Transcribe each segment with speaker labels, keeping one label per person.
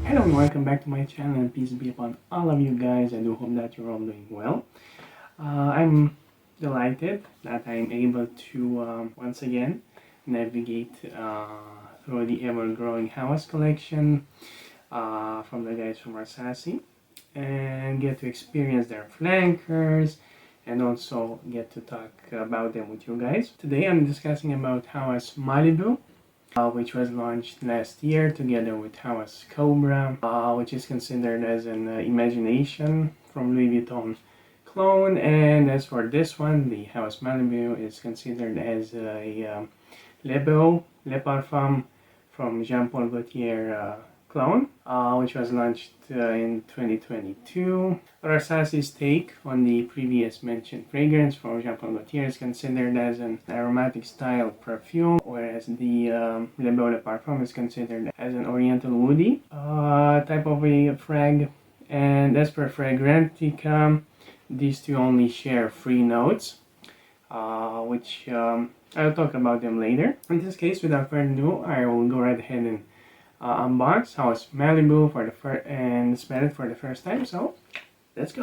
Speaker 1: Hello and welcome back to my channel, and peace be upon all of you guys. I do hope that you're all doing well. I'm delighted that I'm able to once again navigate through the ever-growing Hawas collection from the guys from Rasasi and get to experience their flankers and also get to talk about them with you guys. Today I'm discussing about Hawas Malibu, which was launched last year together with Hawas Cobra, which is considered as an imagination from Louis Vuitton clone. And as for this one, the Hawas Malibu is considered as a Le Beau, Le Parfum from Jean Paul Gaultier clone, which was launched in 2022. Rasasi's take on the previous mentioned fragrance from Jean Paul Gaultier is considered as an aromatic style perfume, whereas the Le Beau Le Parfum is considered as an oriental woody type of a frag. And as per Fragrantica, these two only share 3 notes, which I'll talk about them later. In this case, without further ado, I will go right ahead and unbox Hawas Malibu for the and smell it for the first time. So let's go.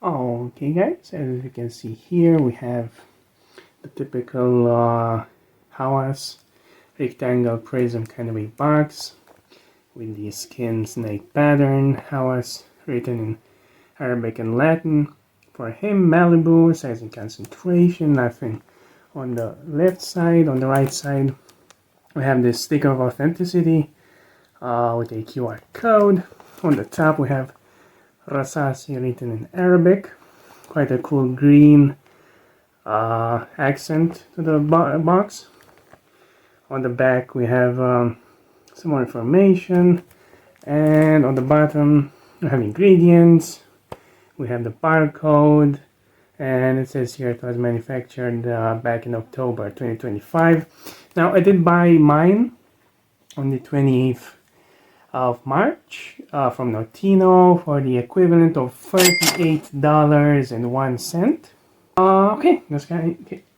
Speaker 1: Okay, guys, as you can see here, we have the typical Hawas rectangle prism kind of a box with the skin snake pattern. Hawas written in Arabic and Latin. For him, Malibu, size and concentration, nothing on the left side. On the right side, we have this sticker of authenticity with a QR code. On the top, we have Rasasi written in Arabic. Quite a cool green accent to the box. On the back, we have some more information. And on the bottom, we have ingredients. We have the barcode. And it says here it was manufactured back in October 2025. Now, I did buy mine on the 28th of March from Notino for the equivalent of $38.01. Okay,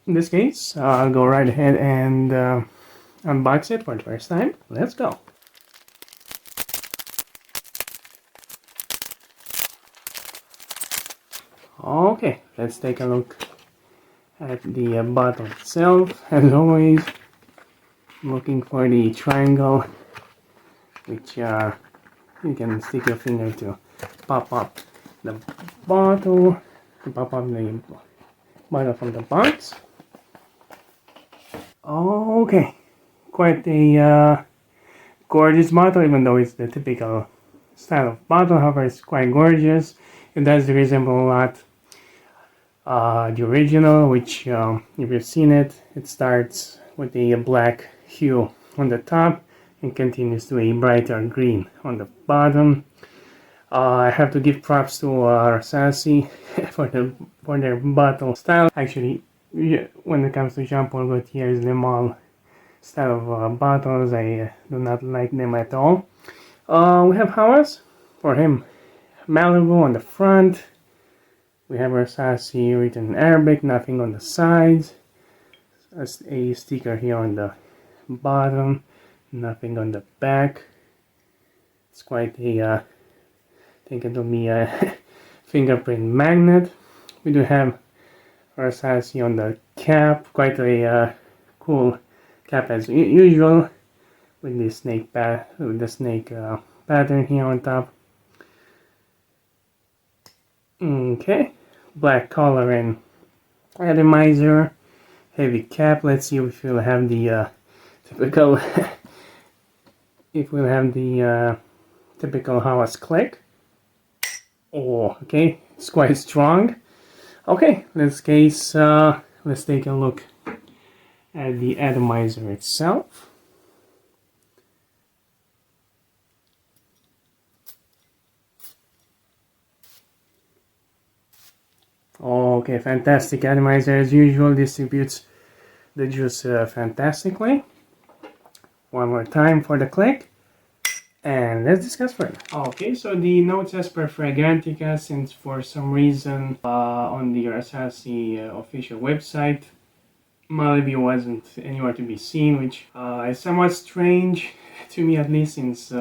Speaker 1: in this case, I'll go right ahead and unbox it for the first time. Let's go. Okay, let's take a look at the bottle itself. As always, I'm looking for the triangle, which you can stick your finger to pop up the bottle, pop up the bottle from the box. Okay, quite a gorgeous bottle, even though it's the typical style of bottle. However, it's quite gorgeous. It does resemble a lot the original, which if you've seen it, it starts with a black hue on the top and continues to a brighter green on the bottom. I have to give props to Rasasi for their bottle style. Actually, when it comes to Jean Paul Gaultier's Le Male style of bottles, I do not like them at all. We have Hawas for him. Malibu on the front. We have Rasasi written in Arabic, nothing on the sides. A sticker here on the bottom, nothing on the back. It's quite a, I think it will be a fingerprint magnet. We do have Rasasi on the cap, quite a cool cap as usual, with the snake pattern here on top. Okay, black color and atomizer, heavy cap. Let's see if we'll have the typical typical Hawas click. Oh, okay, it's quite strong. Okay, let's take a look at the atomizer itself. Okay, fantastic atomizer as usual, distributes the juice fantastically. One more time for the click, and let's discuss further. Okay, so the notes as per Fragrantica, since for some reason on the Rasasi official website, Malibu wasn't anywhere to be seen, which is somewhat strange to me, at least, since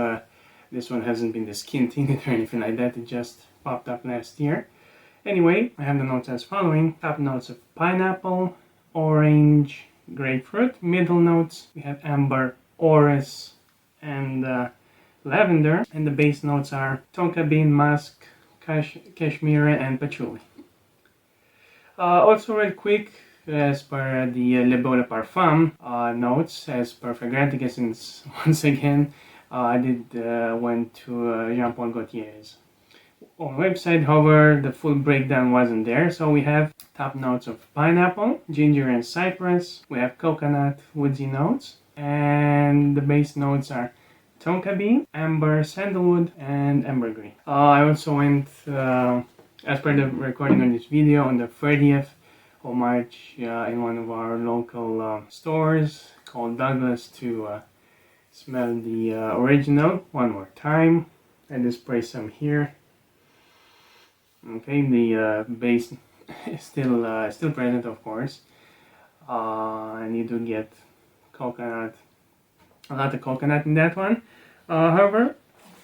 Speaker 1: This one hasn't been discontinued or anything like that, it just popped up last year. Anyway, I have the notes as following. Top notes of pineapple, orange, grapefruit. Middle notes, we have amber, orris, and lavender. And the base notes are tonka bean, musk, cashmere, and patchouli. Also real quick, as per the Le Beau de Parfum notes, as per Fragrantica, since once again I went to Jean-Paul Gaultier's own website. However, the full breakdown wasn't there, so we have top notes of pineapple, ginger and cypress. We have coconut, woodsy notes, and the base notes are tonka bean, amber, sandalwood, and ambergris. I also went, as per the recording of this video, on the 30th of March in one of our local stores called Douglas to smell the original one more time. I just spray some here. Okay, the base is still present, of course, and you do get coconut, a lot of coconut in that one. However,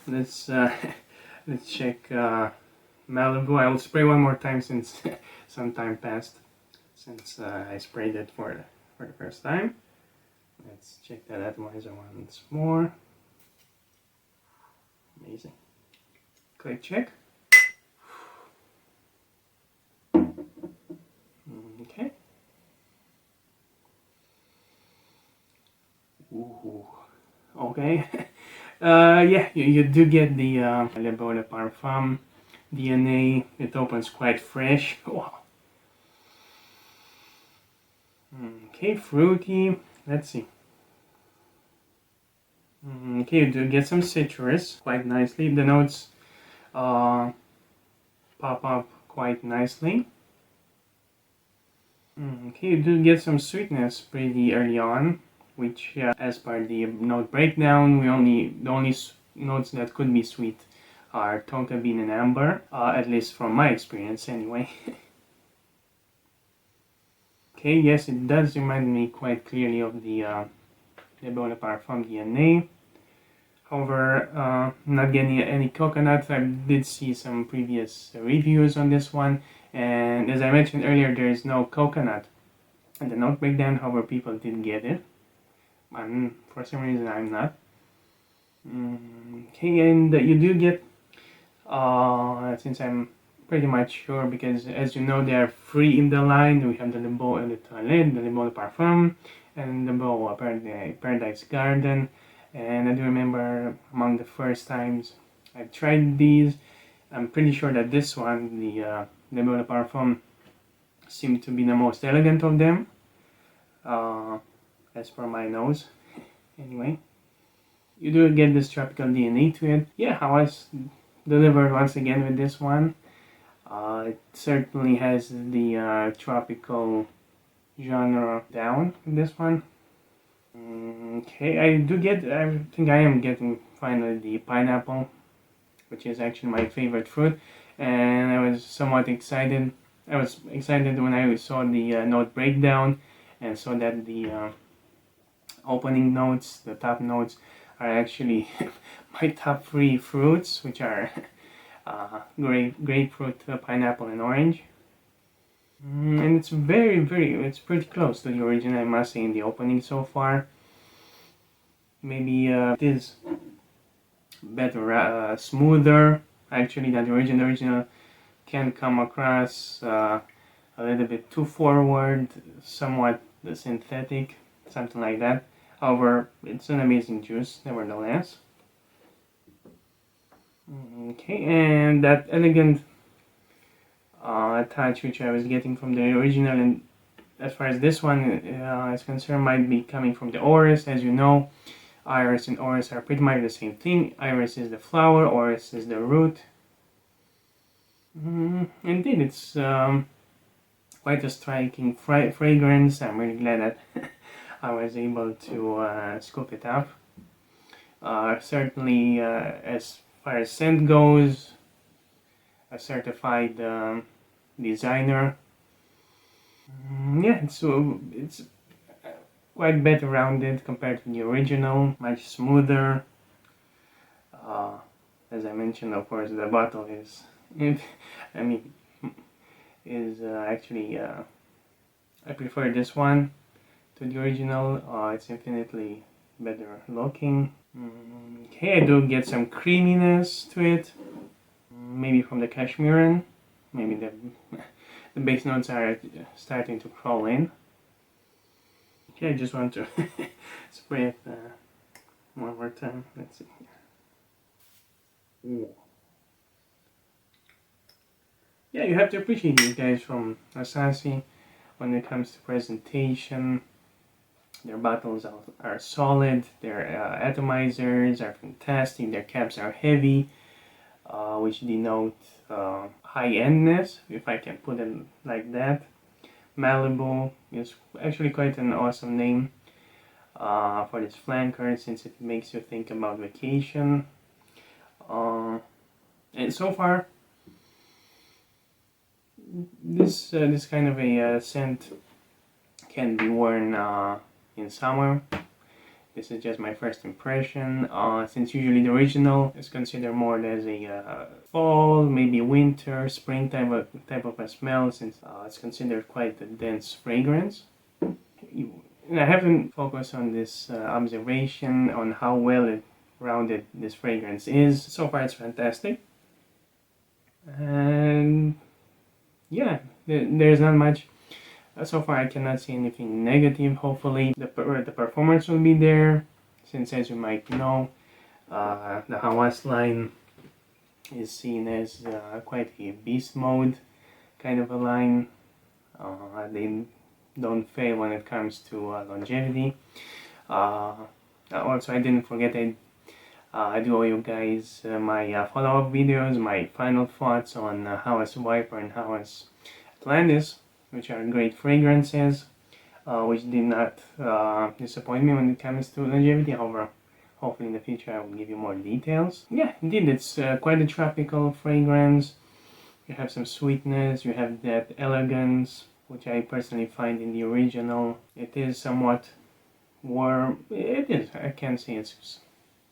Speaker 1: let's let's check Malibu. I will spray one more time since some time passed since I sprayed it for the first time. Let's check that atomizer once more. Amazing. Click check. Okay. Ooh. Okay. Yeah, you do get the Le Beau de Parfum DNA. It opens quite fresh. Wow. Okay, fruity. Let's see. Okay, you do get some citrus quite nicely. The notes pop up quite nicely. Okay, you do get some sweetness pretty early on, which as per the note breakdown, the only notes that could be sweet are tonka bean and amber, at least from my experience anyway. Okay, yes, it does remind me quite clearly of the Le Beau de Parfum DNA. However, not getting any coconut. I did see some previous reviews on this one, and as I mentioned earlier, there is no coconut in the note breakdown. However, people did get it. For some reason, I'm not. Okay, and you do get, since I'm pretty much sure, because as you know, they are free in the line. We have the Le Beau et le Toilette, the Le Beau de Parfum, and the Le Beau Paradise Garden. And I do remember among the first times I tried these, I'm pretty sure that this one, the Le Beau de Parfum, seemed to be the most elegant of them, as per my nose. Anyway, you do get this tropical DNA to it. Yeah, Hawas delivered once again with this one. It certainly has the tropical genre down with this one. Okay, I think I am getting finally the pineapple, which is actually my favorite fruit, and I was somewhat excited. I was excited when I saw the note breakdown and saw that the opening notes, the top notes, are actually my top three fruits, which are grapefruit, pineapple, and orange. And it's it's pretty close to the original, I must say, in the opening so far. Maybe it is better, smoother, actually, than the original. The original can come across a little bit too forward, somewhat synthetic, something like that. However, it's an amazing juice, nevertheless. Okay, and that elegant touch which I was getting from the original, and as far as this one is concerned, might be coming from the orris. As you know, iris and orris are pretty much the same thing. Iris is the flower, orris is the root. Indeed, it's quite a striking fragrance. I'm really glad that I was able to scoop it up. Certainly, as far as scent goes, a certified designer. Yeah, so it's quite better rounded compared to the original, much smoother. As I mentioned, of course, the bottle is, I mean, is actually, I prefer this one to the original. It's infinitely better looking. Okay, I do get some creaminess to it, maybe from the cashmere. Maybe the base notes are starting to crawl in. Okay, I just want to spray it one more time. Let's see here. Ooh. Yeah, you have to appreciate these guys from Rasasi when it comes to presentation. Their bottles are solid, their atomizers are fantastic, their caps are heavy, which denote high-endness, if I can put it like that. Malibu is actually quite an awesome name for this flanker, since it makes you think about vacation. And so far, this kind of a scent can be worn in summer. This is just my first impression, since usually the original is considered more as a fall, maybe winter, spring type of a smell, since it's considered quite a dense fragrance. And I haven't focused on this observation on how well rounded this fragrance is. So far it's fantastic. And yeah, there's not much. So far I cannot see anything negative. Hopefully the performance will be there, since as you might know, the Hawas line is seen as quite a beast mode kind of a line. They don't fail when it comes to longevity. Also, I didn't forget, I do owe you guys my follow-up videos, my final thoughts on Hawas Viper and Hawas Atlantis, which are great fragrances, which did not disappoint me when it comes to longevity. However, hopefully in the future I will give you more details. Yeah, indeed, it's quite a tropical fragrance. You have some sweetness, you have that elegance, which I personally find in the original. It is somewhat warm. It is, I can say it's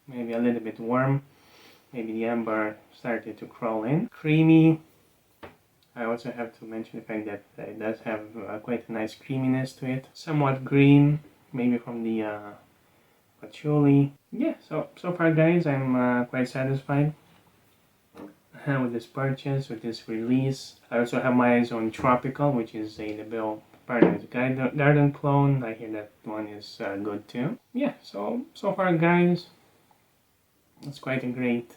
Speaker 1: maybe a little bit warm. Maybe the amber started to crawl in. Creamy. I also have to mention the fact that it does have quite a nice creaminess to it. Somewhat green, maybe from the patchouli. Yeah, so far guys, I'm quite satisfied with this purchase, with this release. I also have my eyes on Tropical, which is a LaBelle Paradise Garden clone. I hear that one is good too. Yeah, so far guys, it's quite a great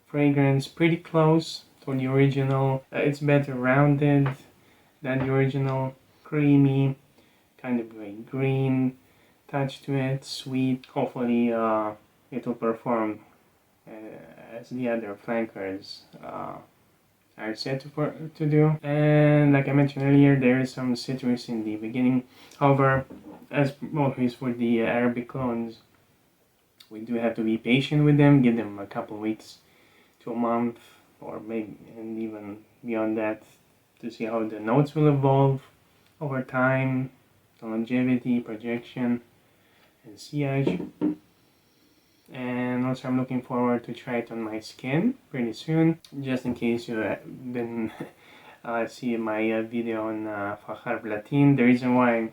Speaker 1: fragrance, pretty close to the original. It's better rounded than the original, creamy, kind of a green touch to it, sweet. Hopefully it will perform as the other flankers are set to do. And like I mentioned earlier, there is some citrus in the beginning. However, as always for the Arabic clones, we do have to be patient with them, give them a couple weeks to a month, or maybe and even beyond that, to see how the notes will evolve over time, the longevity, projection, and sillage. And also I'm looking forward to try it on my skin pretty soon, just in case you didn't see my video on Fahar Blatin. The reason why I'm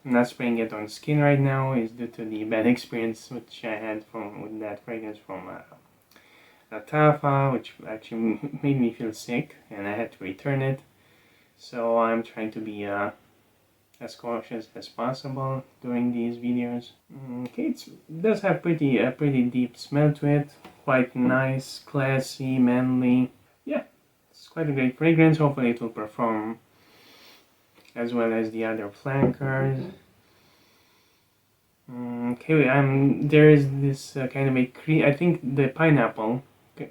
Speaker 1: not spraying it on skin right now is due to the bad experience which I had with that fragrance from Tafa, which actually made me feel sick and I had to return it. So I'm trying to be as cautious as possible during these videos. Okay, it does have a pretty deep smell to it. Quite nice, classy, manly. Yeah, it's quite a great fragrance. Hopefully it will perform as well as the other flankers. Okay, there is this kind of a cream. I think the pineapple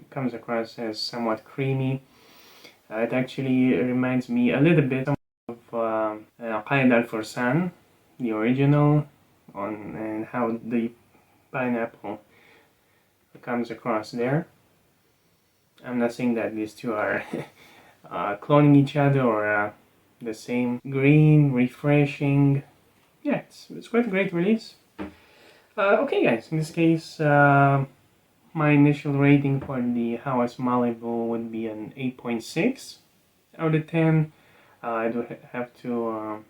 Speaker 1: comes across as somewhat creamy. It actually reminds me a little bit of Qaid al-Fursan, the original, and how the pineapple comes across there. I'm not saying that these two are cloning each other or the same. Green, refreshing. Yeah, it's quite a great release. Okay guys, in this case, my initial rating for the Hawas Malibu would be an 8.6 out of 10. I do have to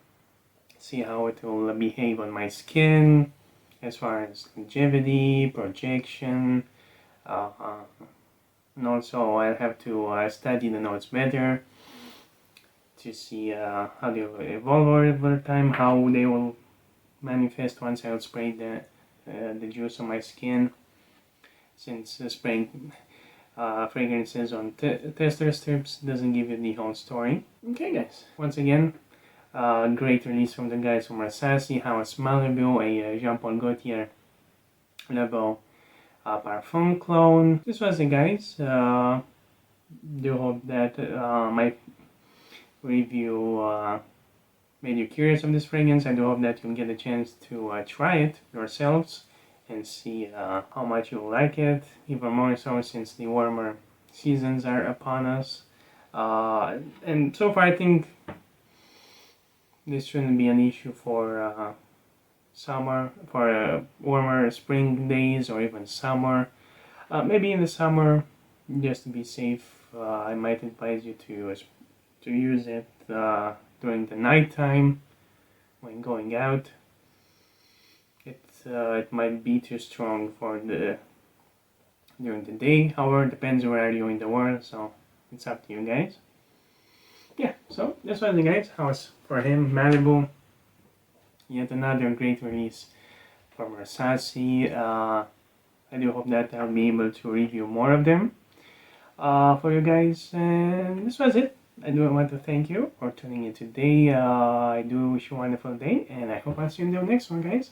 Speaker 1: see how it will behave on my skin as far as longevity, projection, and also I'll have to study the notes better to see how they will evolve over time, how they will manifest once I will spray the juice on my skin, since spraying fragrances on tester strips doesn't give you the whole story. Okay guys, once again, great release from the guys from Rasasi Hawas Malibu, a Jean-Paul Gaultier level parfum clone. This was it guys. Do hope that my review made you curious of this fragrance. I do hope that you'll get a chance to try it yourselves and see how much you like it, even more so since the warmer seasons are upon us. And so far I think this shouldn't be an issue for summer, for warmer spring days or even summer. Maybe in the summer, just to be safe, I might advise you to use it during the nighttime when going out. It might be too strong for during the day. However, it depends where you are in the world, so it's up to you guys. Yeah, so this was the guys. Hawas for him, Malibu. Yet another great release from Rasasi. I do hope that I'll be able to review more of them for you guys. And this was it. I do want to thank you for tuning in today. I do wish you a wonderful day, and I hope I'll see you in the next one, guys.